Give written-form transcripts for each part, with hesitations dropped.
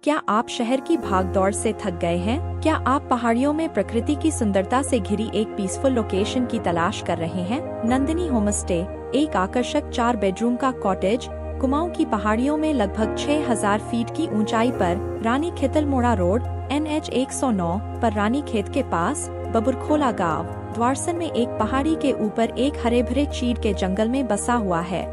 क्या आप शहर की भागदौड़ से थक गए हैं? क्या आप पहाड़ियों में प्रकृति की सुंदरता से घिरी एक पीसफुल लोकेशन की तलाश कर रहे हैं? नंदिनी होमस्टे, एक आकर्षक 4 बेडरूम का कॉटेज, कुमाऊं की पहाड़ियों में लगभग 6000 फीट की ऊंचाई पर, रानी खेतलमोड़ा रोड, NH 109 पर रानीखेत के पास, बबुरखोला गांव, द्वारसन में एक पहाड़ी के ऊपर एक हरे भरे चीड़ के जंगल में बसा हुआ है।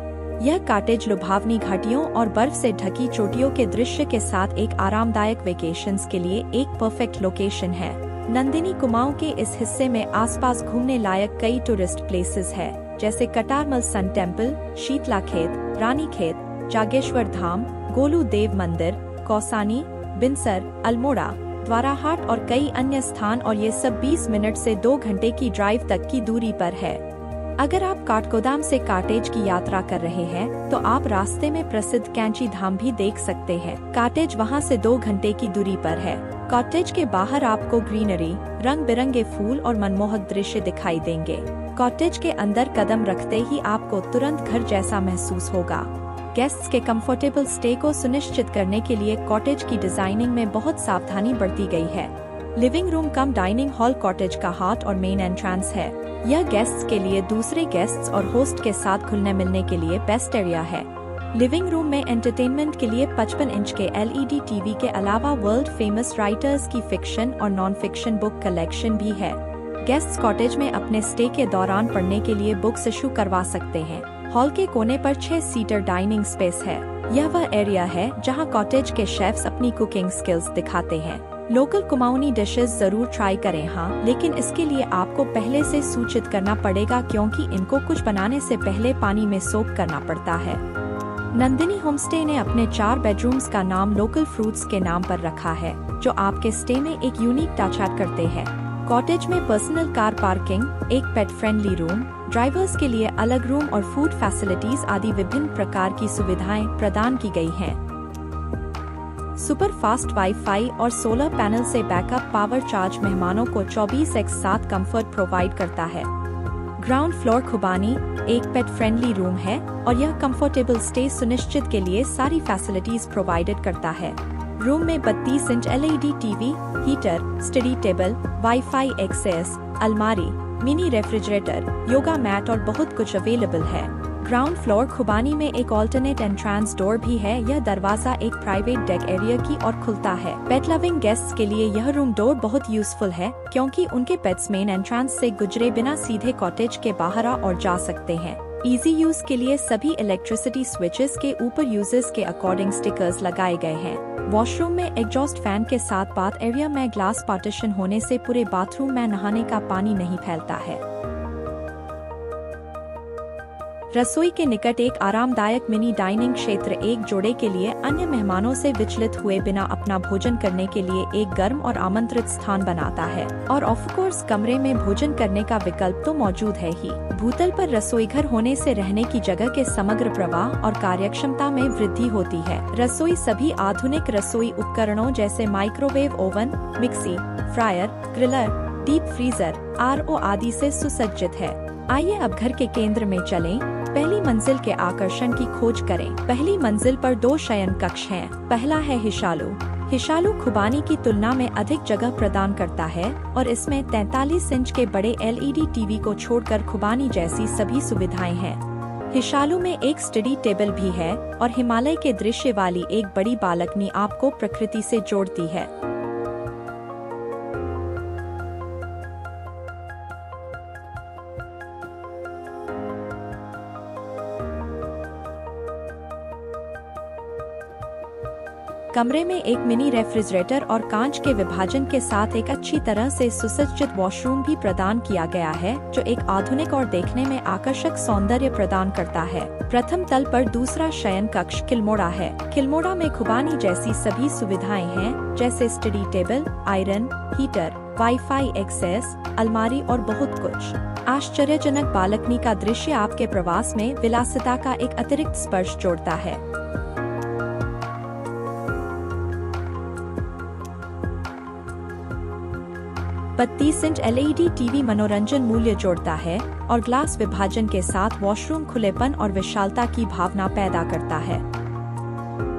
यह कॉटेज लुभावनी घाटियों और बर्फ से ढकी चोटियों के दृश्य के साथ एक आरामदायक वेकेशंस के लिए एक परफेक्ट लोकेशन है। नंदिनी कुमाऊं के इस हिस्से में आसपास घूमने लायक कई टूरिस्ट प्लेसेस है, जैसे कटारमल सन टेम्पल, शीतलाखेत, रानीखेत, जागेश्वर धाम, गोलू देव मंदिर, कौसानी, बिनसर, अल्मोड़ा, द्वाराहाट और कई अन्य स्थान, और ये सब 20 मिनट से 2 घंटे की ड्राइव तक की दूरी पर है। अगर आप काठगोदाम से कॉटेज की यात्रा कर रहे हैं, तो आप रास्ते में प्रसिद्ध कैंची धाम भी देख सकते हैं। कॉटेज वहां से 2 घंटे की दूरी पर है। कॉटेज के बाहर आपको ग्रीनरी, रंग बिरंगे फूल और मनमोहक दृश्य दिखाई देंगे। कॉटेज के अंदर कदम रखते ही आपको तुरंत घर जैसा महसूस होगा। गेस्ट्स के कंफर्टेबल स्टे को सुनिश्चित करने के लिए कॉटेज की डिजाइनिंग में बहुत सावधानी बरती गई है। Living room cum dining hall cottage का हार्ट और मेन एंट्रेंस है। यह गेस्ट्स के लिए, दूसरे गेस्ट्स और होस्ट के साथ खुलने मिलने के लिए बेस्ट एरिया है। लिविंग रूम में एंटरटेनमेंट के लिए 55 इंच के LED टीवी के अलावा वर्ल्ड फेमस राइटर्स की फिक्शन और नॉन फिक्शन बुक कलेक्शन भी है। गेस्ट्स कॉटेज में अपने स्टे के दौरान पढ़ने के लिए बुक्स इशू करवा सकते हैं। हॉल के कोने पर 6 सीटर डाइनिंग स्पेस है। यह वह एरिया है जहां कॉटेज के शेफ्स अपनी कुकिंग स्किल्स दिखाते हैं। लोकल कुमाऊनी डिशेस जरूर ट्राई करें, हाँ, लेकिन इसके लिए आपको पहले से सूचित करना पड़ेगा, क्योंकि इनको कुछ बनाने से पहले पानी में सोक करना पड़ता है। नंदिनी होमस्टे ने अपने 4 बेडरूम्स का नाम लोकल फ्रूट्स के नाम पर रखा है, जो आपके स्टे में एक यूनिक टच ऐड करते हैं। कॉटेज में पर्सनल कार पार्किंग, एक पेट फ्रेंडली रूम, ड्राइवर्स के लिए अलग रूम और फूड फैसिलिटीज आदि विभिन्न प्रकार की सुविधाएं प्रदान की गई हैं। सुपर फास्ट वाईफाई और सोलर पैनल से बैकअप पावर चार्ज मेहमानों को 24/7 कंफर्ट प्रोवाइड करता है। ग्राउंड फ्लोर खुबानी, एक पेट फ्रेंडली रूम है और यह कंफर्टेबल स्टे सुनिश्चित के लिए सारी फैसिलिटीज प्रोवाइडेड करता है। रूम में 32 inch LED TV, heater, study table, wifi access, अलमारी, मिनी रेफ्रिजरेटर, योगा मैट और बहुत कुछ अवेलेबल है। ग्राउंड फ्लोर खुबानी में एक ऑल्टरनेट एंट्रेंस डोर भी है। यह दरवाजा एक प्राइवेट डेक एरिया की ओर खुलता है। पेट लविंग गेस्ट्स के लिए यह रूम डोर बहुत यूजफुल है, क्योंकि उनके पेट्स मेन एंट्रेंस से गुजरे बिना सीधे कॉटेज के बाहर आ और जा सकते हैं। इजी यूज के लिए सभी इलेक्ट्रिसिटी स्विचेस के ऊपर यूजर्स के अकॉर्डिंग स्टिकर्स लगाए गए हैं। वॉशरूम में एग्जॉस्ट फैन के साथ बाथ एरिया में ग्लास पार्टीशन होने से पूरे बाथरूम में नहाने का पानी नहीं फैलता है। रसोई के निकट एक आरामदायक मिनी डाइनिंग क्षेत्र एक जोड़े के लिए अन्य मेहमानों से विचलित हुए बिना अपना भोजन करने के लिए एक गर्म और आमंत्रित स्थान बनाता है। और ऑफ कोर्स कमरे में भोजन करने का विकल्प तो मौजूद है ही। भूतल पर रसोई घर होने से रहने की जगह के समग्र प्रवाह और कार्यक्षमता में वृद्धि होती है। रसोई सभी आधुनिक रसोई उपकरणों जैसे microwave oven, mixie, fryer, griller, deep freezer, RO आदि से सुसज्जित है। आइए अब घर के केंद्र में चलें। पहली मंजिल के आकर्षण की खोज करें। पहली मंजिल पर 2 शयन कक्ष हैं। पहला है हिशालू। हिशालू खुबानी की तुलना में अधिक जगह प्रदान करता है और इसमें 43 इंच के बड़े LED टीवी को छोड़कर खुबानी जैसी सभी सुविधाएं हैं। हिशालू में एक स्टडी टेबल भी है और हिमालय के दृश्य वाली एक बड़ी बालकनी आपको प्रकृति से जोड़ती है। कमरे में एक मिनी रेफ्रिजरेटर और कांच के विभाजन के साथ एक अच्छी तरह से सुसज्जित वॉशरूम भी प्रदान किया गया है, जो एक आधुनिक और देखने में आकर्षक सौंदर्य प्रदान करता है। प्रथम तल पर दूसरा शयन कक्ष खिलमोड़ा है। खिलमोड़ा में खुबानी जैसी सभी सुविधाएं हैं, जैसे study table, iron, heater, wifi access, अलमारी और बहुत कुछ। आश्चर्यजनक बालकनी का दृश्य आपके प्रवास में विलासिता का एक अतिरिक्त स्पर्श जोड़ता है। 32 इंच LED टीवी मनोरंजन मूल्य जोड़ता है और ग्लास विभाजन के साथ वॉशरूम खुलेपन और विशालता की भावना पैदा करता है।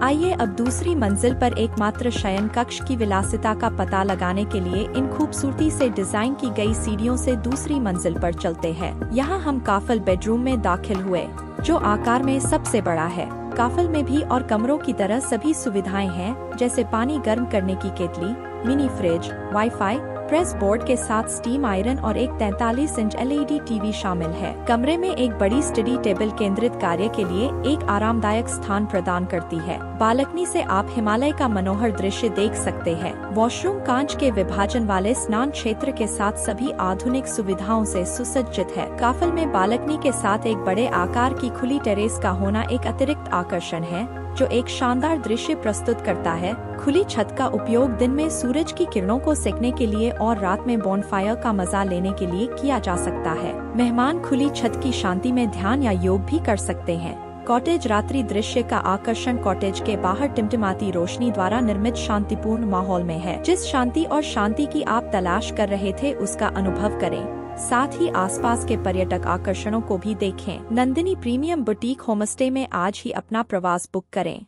आइए अब दूसरी मंजिल पर एकमात्र शयन कक्ष की विलासिता का पता लगाने के लिए इन खूबसूरती से डिजाइन की गई सीढ़ियों से दूसरी मंजिल पर चलते हैं। यहाँ हम काफल बेडरूम में दाखिल हुए, जो आकार में सबसे बड़ा है। काफल में भी और कमरों की तरह सभी सुविधाएं हैं, जैसे पानी गर्म करने की केतली, mini fridge, wifi, press board के साथ स्टीम आयरन और एक 43 इंच LED टीवी शामिल है। कमरे में एक बड़ी स्टडी टेबल केंद्रित कार्य के लिए एक आरामदायक स्थान प्रदान करती है। बालकनी से आप हिमालय का मनोहर दृश्य देख सकते हैं। वॉशरूम कांच के विभाजन वाले स्नान क्षेत्र के साथ सभी आधुनिक सुविधाओं से सुसज्जित है। काफल में बालकनी के साथ एक बड़े आकार की खुली टेरेस का होना एक अतिरिक्त आकर्षण है, जो एक शानदार दृश्य प्रस्तुत करता है। खुली छत का उपयोग दिन में सूरज की किरणों को सेकने के लिए और रात में बॉनफायर का मजा लेने के लिए किया जा सकता है। मेहमान खुली छत की शांति में ध्यान या योग भी कर सकते हैं। कॉटेज रात्रि दृश्य का आकर्षण कॉटेज के बाहर टिमटिमाती रोशनी द्वारा निर्मित शांतिपूर्ण माहौल में है। जिस शांति और शांति की आप तलाश कर रहे थे उसका अनुभव करें, साथ ही आसपास के पर्यटक आकर्षणों को भी देखें। नंदिनी प्रीमियम बुटीक होमस्टे में आज ही अपना प्रवास बुक करें।